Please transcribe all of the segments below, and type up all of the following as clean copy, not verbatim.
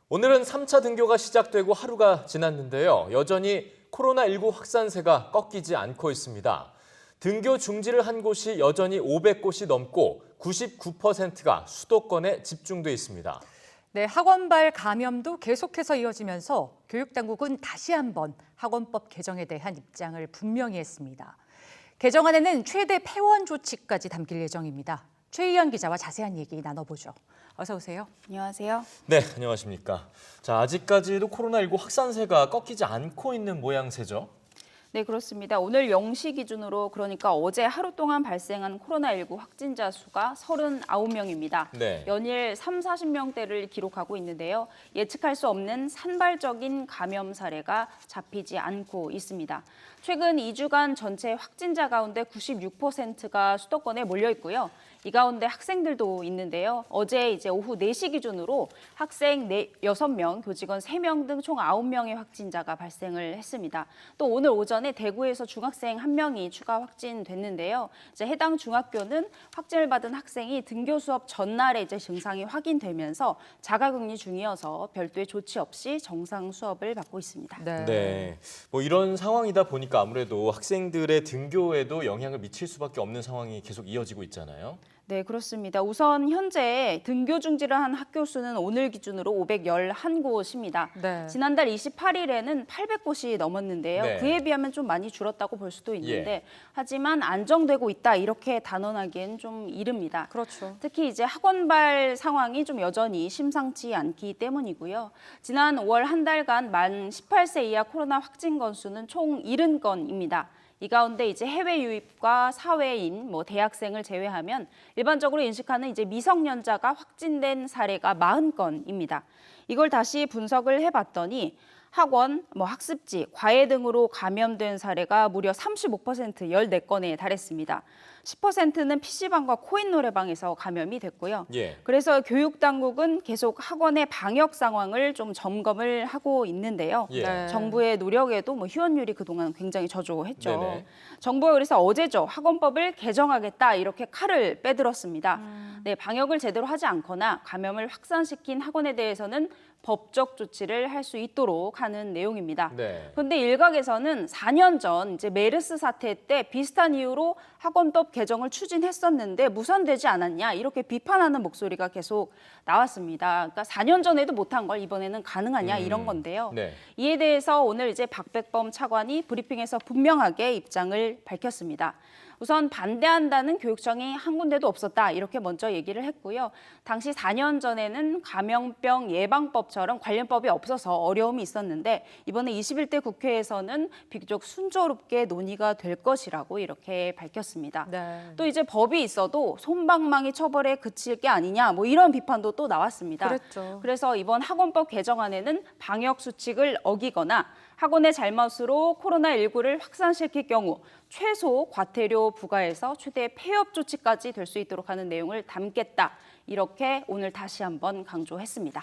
오늘은 3차 등교가 시작되고 하루가 지났는데요. 여전히 코로나19 확산세가 꺾이지 않고 있습니다. 등교 중지를 한 곳이 여전히 500곳이 넘고 99%가 수도권에 집중돼 있습니다. 네, 학원발 감염도 계속해서 이어지면서 교육당국은 다시 한번 학원법 개정에 대한 입장을 분명히 했습니다. 개정안에는 최대 폐원 조치까지 담길 예정입니다. 최희연 기자와 자세한 얘기 나눠보죠. 어서 오세요. 안녕하세요. 네, 안녕하십니까. 자, 아직까지도 코로나19 확산세가 꺾이지 않고 있는 모양새죠. 네, 그렇습니다. 오늘 0시 기준으로 그러니까 어제 하루 동안 발생한 코로나19 확진자 수가 39명입니다. 네. 연일 3, 40명대를 기록하고 있는데요. 예측할 수 없는 산발적인 감염 사례가 잡히지 않고 있습니다. 최근 2주간 전체 확진자 가운데 96%가 수도권에 몰려 있고요. 이 가운데 학생들도 있는데요. 어제 이제 오후 4시 기준으로 학생 6명, 교직원 3명 등 총 9명의 확진자가 발생을 했습니다. 또 오늘 오전에 대구에서 중학생 1명이 추가 확진됐는데요. 이제 해당 중학교는 확진을 받은 학생이 등교 수업 전날에 이제 증상이 확인되면서 자가격리 중이어서 별도의 조치 없이 정상 수업을 받고 있습니다. 네. 뭐 이런 상황이다 보니까 아무래도 학생들의 등교에도 영향을 미칠 수밖에 없는 상황이 계속 이어지고 있잖아요. 네, 그렇습니다. 우선 현재 등교 중지를 한 학교 수는 오늘 기준으로 511곳입니다. 네. 지난달 28일에는 800곳이 넘었는데요. 네. 그에 비하면 좀 많이 줄었다고 볼 수도 있는데 예. 하지만 안정되고 있다 이렇게 단언하기엔 좀 이릅니다. 그렇죠. 특히 이제 학원발 상황이 좀 여전히 심상치 않기 때문이고요. 지난 5월 한 달간 만 18세 이하 코로나 확진 건수는 총 70건입니다. 이 가운데 이제 해외 유입과 사회인, 대학생을 제외하면 일반적으로 인식하는 이제 미성년자가 확진된 사례가 40건입니다. 이걸 다시 분석을 해봤더니 학원, 학습지, 과외 등으로 감염된 사례가 무려 35%, 14건에 달했습니다. 10%는 PC방과 코인 노래방에서 감염이 됐고요. 예. 그래서 교육당국은 계속 학원의 방역 상황을 좀 점검을 하고 있는데요. 예. 네. 정부의 노력에도 휴원율이 그동안 굉장히 저조했죠. 네네. 정부가 그래서 어제죠. 학원법을 개정하겠다 이렇게 칼을 빼들었습니다. 네, 방역을 제대로 하지 않거나 감염을 확산시킨 학원에 대해서는 법적 조치를 할 수 있도록 하는 내용입니다. 네. 그런데 일각에서는 4년 전 이제 메르스 사태 때 비슷한 이유로 학원법 개정을 추진했었는데 무산되지 않았냐 이렇게 비판하는 목소리가 계속 나왔습니다. 그러니까 4년 전에도 못한 걸 이번에는 가능하냐 이런 건데요. 네. 이에 대해서 오늘 이제 박백범 차관이 브리핑에서 분명하게 입장을 밝혔습니다. 우선 반대한다는 교육청이 한 군데도 없었다 이렇게 먼저 얘기를 했고요. 당시 4년 전에는 감염병 예방법처럼 관련법이 없어서 어려움이 있었는데 이번에 21대 국회에서는 비교적 순조롭게 논의가 될 것이라고 이렇게 밝혔습니다. 네. 또 이제 법이 있어도 솜방망이 처벌에 그칠 게 아니냐 이런 비판도 또 나왔습니다. 그랬죠. 그래서 이번 학원법 개정안에는 방역 수칙을 어기거나 학원의 잘못으로 코로나19를 확산시킬 경우 최소 과태료 부과해서 최대 폐업 조치까지 될 수 있도록 하는 내용을 담겠다. 이렇게 오늘 다시 한번 강조했습니다.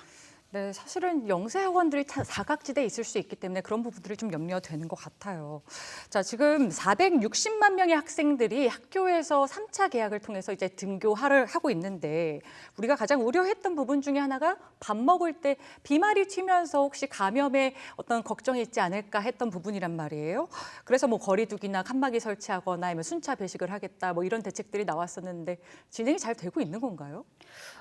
네, 사실은 영세 학원들이 사각지대에 있을 수 있기 때문에 그런 부분들이 좀 염려되는 것 같아요. 자, 지금 460만 명의 학생들이 학교에서 3차 개학을 통해서 이제 등교를 하고 있는데 우리가 가장 우려했던 부분 중에 하나가 밥 먹을 때 비말이 튀면서 혹시 감염에 어떤 걱정이 있지 않을까 했던 부분이란 말이에요. 그래서 거리두기나 칸막이 설치하거나 아니면 순차 배식을 하겠다 이런 대책들이 나왔었는데 진행이 잘 되고 있는 건가요?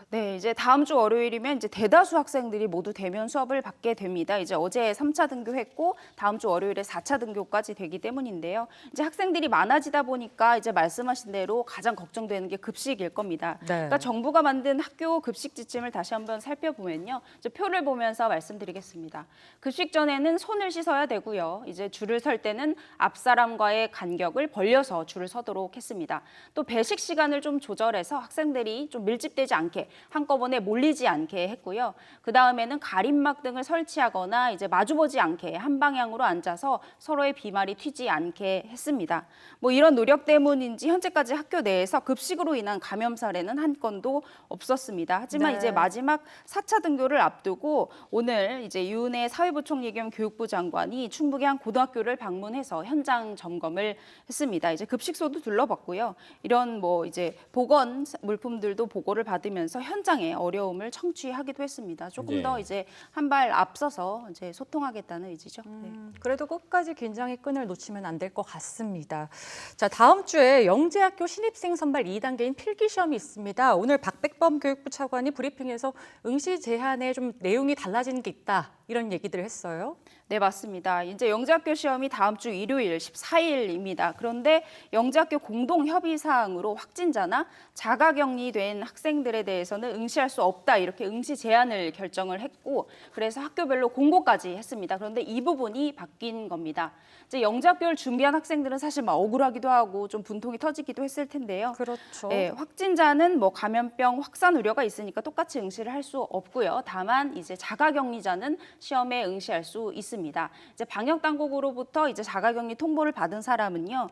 네, 이제 다음 주 월요일이면 이제 대다수 학생들이 모두 대면 수업을 받게 됩니다. 이제 어제 3차 등교했고 다음 주 월요일에 4차 등교까지 되기 때문인데요. 이제 학생들이 많아지다 보니까 이제 말씀하신 대로 가장 걱정되는 게 급식일 겁니다. 네. 그러니까 정부가 만든 학교 급식 지침을 다시 한번 살펴보면요. 이제 표를 보면서 말씀드리겠습니다. 급식 전에는 손을 씻어야 되고요. 이제 줄을 설 때는 앞 사람과의 간격을 벌려서 줄을 서도록 했습니다. 또 배식 시간을 좀 조절해서 학생들이 좀 밀집되지 않게 한꺼번에 몰리지 않게 했고요. 그 다음에는 가림막 등을 설치하거나 이제 마주보지 않게 한 방향으로 앉아서 서로의 비말이 튀지 않게 했습니다. 이런 노력 때문인지 현재까지 학교 내에서 급식으로 인한 감염 사례는 한 건도 없었습니다. 하지만 네. 이제 마지막 4차 등교를 앞두고 오늘 이제 유은혜 사회부총리 겸 교육부 장관이 충북의 한 고등학교를 방문해서 현장 점검을 했습니다. 이제 급식소도 둘러봤고요. 이런 이제 보건 물품들도 보고를 받으면서 현장의 어려움을 청취하기도 했습니다. 조금 예. 더 이제 한 발 앞서서 이제 소통하겠다는 의지죠. 네. 그래도 끝까지 긴장의 끈을 놓치면 안 될 것 같습니다. 자, 다음 주에 영재학교 신입생 선발 2단계인 필기시험이 있습니다. 오늘 박백범 교육부 차관이 브리핑에서 응시 제한에 좀 내용이 달라지는 게 있다, 이런 얘기들을 했어요. 네, 맞습니다. 이제 영재학교 시험이 다음 주 일요일 14일입니다. 그런데 영재학교 공동협의사항으로 확진자나 자가격리된 학생들에 대해서는 응시할 수 없다, 이렇게 응시 제한을 결정을 했고, 그래서 학교별로 공고까지 했습니다. 그런데 이 부분이 바뀐 겁니다. 이제 영재학교를 준비한 학생들은 사실 막 억울하기도 하고 좀 분통이 터지기도 했을 텐데요. 그렇죠. 네, 확진자는 뭐 감염병 확산 우려가 있으니까 똑같이 응시를 할 수 없고요. 다만 이제 자가격리자는 시험에 응시할 수 있습니다. 이제 방역 당국으로부터 이제 자가격리 통보를 받은 사람은요,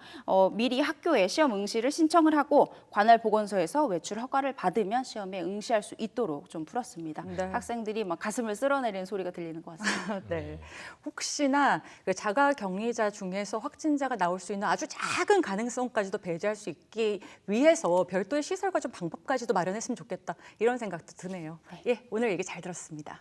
미리 학교에 시험 응시를 신청을 하고 관할 보건소에서 외출 허가를 받으면 시험에 응시할 수 있도록 좀 풀었습니다. 네. 학생들이 막 가슴을 쓸어내리는 소리가 들리는 것 같습니다. 네. 혹시나 그 자가격리자 중에서 확진자가 나올 수 있는 아주 작은 가능성까지도 배제할 수 있기 위해서 별도의 시설과 좀 방법까지도 마련했으면 좋겠다, 이런 생각도 드네요. 예, 오늘 얘기 잘 들었습니다.